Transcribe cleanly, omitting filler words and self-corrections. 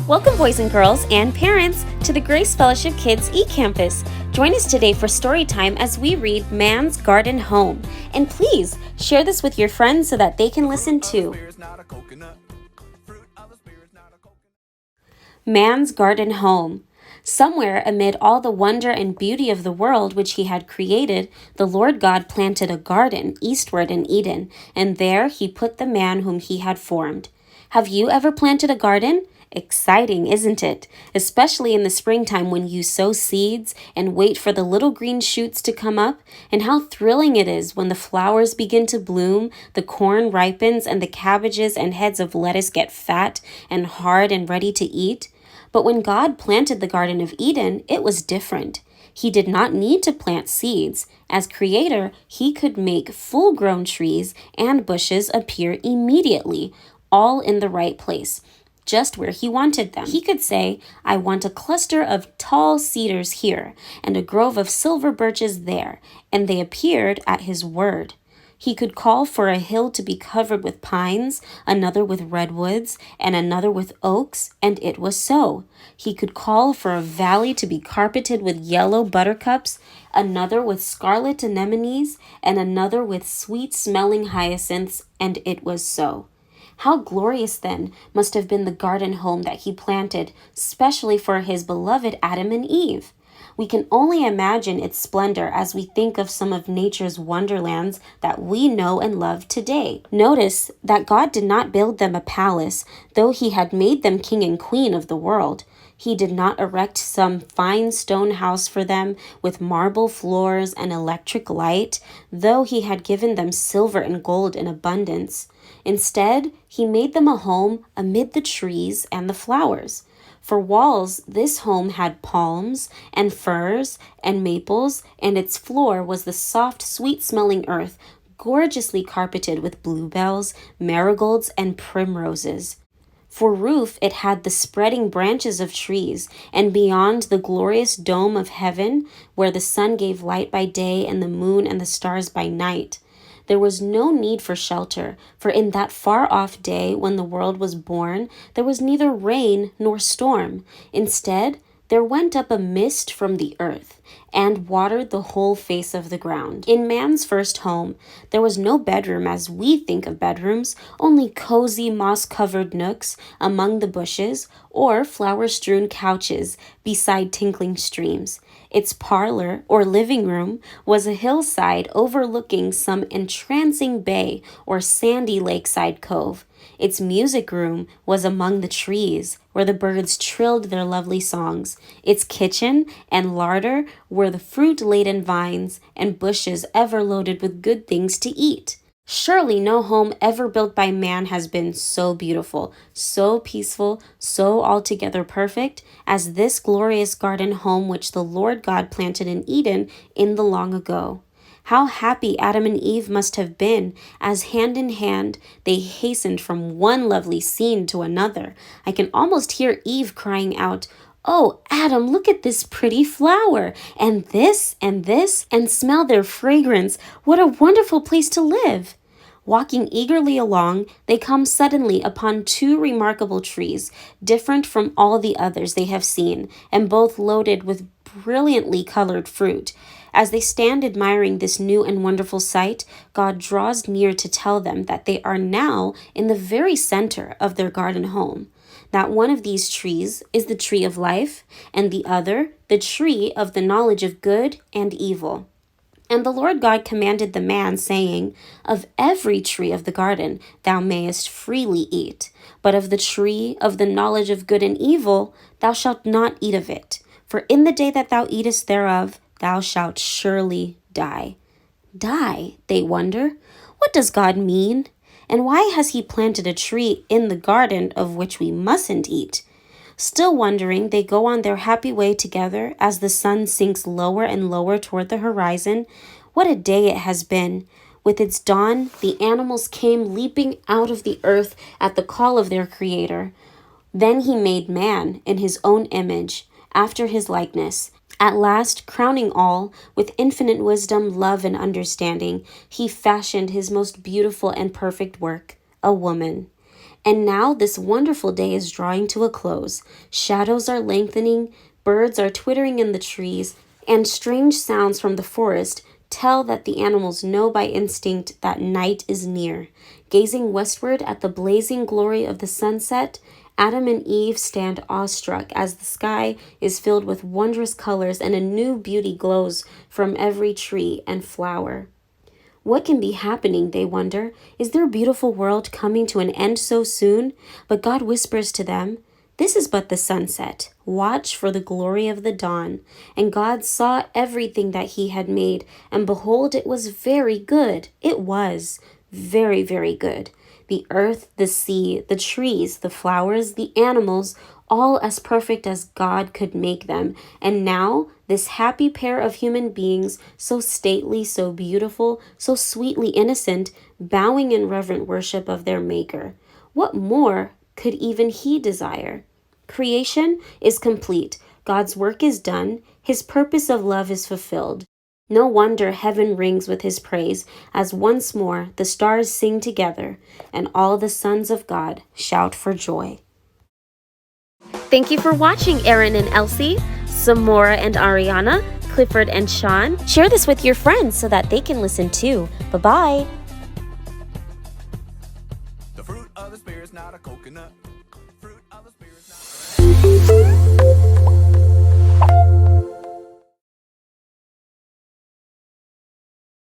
Welcome, boys and girls and parents, to the Grace Fellowship Kids eCampus. Join us today for story time as we read Man's Garden Home. And please share this with your friends so that they can listen too. Man's Garden Home. Somewhere amid all the wonder and beauty of the world which he had created, the Lord God planted a garden eastward in Eden, and there he put the man whom he had formed. Have you ever planted a garden? Exciting, isn't it? Especially in the springtime when you sow seeds and wait for the little green shoots to come up, and how thrilling it is when the flowers begin to bloom, the corn ripens, and the cabbages and heads of lettuce get fat and hard and ready to eat. But when God planted the Garden of Eden, it was different. He did not need to plant seeds. As creator, he could make full-grown trees and bushes appear immediately, all in the right place, just where he wanted them. He could say, I want a cluster of tall cedars here, and a grove of silver birches there, and they appeared at his word. He could call for a hill to be covered with pines, another with redwoods, and another with oaks, and it was so. He could call for a valley to be carpeted with yellow buttercups, another with scarlet anemones, and another with sweet-smelling hyacinths, and it was so. How glorious, then, must have been the garden home that he planted, specially for his beloved Adam and Eve. We can only imagine its splendor as we think of some of nature's wonderlands that we know and love today. Notice that God did not build them a palace, though he had made them king and queen of the world. He did not erect some fine stone house for them with marble floors and electric light, though he had given them silver and gold in abundance. Instead, he made them a home amid the trees and the flowers. For walls, this home had palms and firs and maples, and its floor was the soft, sweet-smelling earth, gorgeously carpeted with bluebells, marigolds, and primroses. For roof, it had the spreading branches of trees, and beyond the glorious dome of heaven, where the sun gave light by day and the moon and the stars by night. There was no need for shelter, for in that far-off day when the world was born, there was neither rain nor storm. Instead, there went up a mist from the earth and watered the whole face of the ground. In man's first home, there was no bedroom as we think of bedrooms, only cozy moss-covered nooks among the bushes or flower-strewn couches beside tinkling streams. Its parlor, or living room, was a hillside overlooking some entrancing bay or sandy lakeside cove. Its music room was among the trees, where the birds trilled their lovely songs. Its kitchen and larder were the fruit-laden vines and bushes ever loaded with good things to eat. Surely no home ever built by man has been so beautiful, so peaceful, so altogether perfect as this glorious garden home which the Lord God planted in Eden in the long ago. How happy Adam and Eve must have been as hand in hand they hastened from one lovely scene to another. I can almost hear Eve crying out, Oh, Adam, look at this pretty flower, and this, and smell their fragrance. What a wonderful place to live. Walking eagerly along, they come suddenly upon two remarkable trees, different from all the others they have seen, and both loaded with brilliantly colored fruit. As they stand admiring this new and wonderful sight, God draws near to tell them that they are now in the very center of their garden home. That one of these trees is the tree of life, and the other, the tree of the knowledge of good and evil. And the Lord God commanded the man, saying, Of every tree of the garden thou mayest freely eat, but of the tree of the knowledge of good and evil thou shalt not eat of it. For in the day that thou eatest thereof, thou shalt surely die. Die, they wonder. What does God mean? And why has he planted a tree in the garden of which we mustn't eat? Still wondering, they go on their happy way together as the sun sinks lower and lower toward the horizon. What a day it has been. With its dawn, the animals came leaping out of the earth at the call of their Creator. Then he made man in his own image, after his likeness. At last, crowning all, with infinite wisdom, love, and understanding, he fashioned his most beautiful and perfect work, a woman. And now this wonderful day is drawing to a close. Shadows are lengthening, birds are twittering in the trees, and strange sounds from the forest tell that the animals know by instinct that night is near. Gazing westward at the blazing glory of the sunset, Adam and Eve stand awestruck as the sky is filled with wondrous colors and a new beauty glows from every tree and flower. What can be happening, they wonder? Is their beautiful world coming to an end so soon? But God whispers to them, "This is but the sunset. Watch for the glory of the dawn." And God saw everything that he had made, and behold, it was very good. It was very, very good. The earth, the sea, the trees, the flowers, the animals, all as perfect as God could make them. And now, this happy pair of human beings, so stately, so beautiful, so sweetly innocent, bowing in reverent worship of their Maker. What more could even he desire? Creation is complete. God's work is done. His purpose of love is fulfilled. No wonder heaven rings with his praise as once more the stars sing together and all the sons of God shout for joy. Thank you for watching, Aaron and Elsie, Samora and Ariana, Clifford and Sean. Share this with your friends so that they can listen too. Bye-bye. The fruit of the spirit's not a coconut.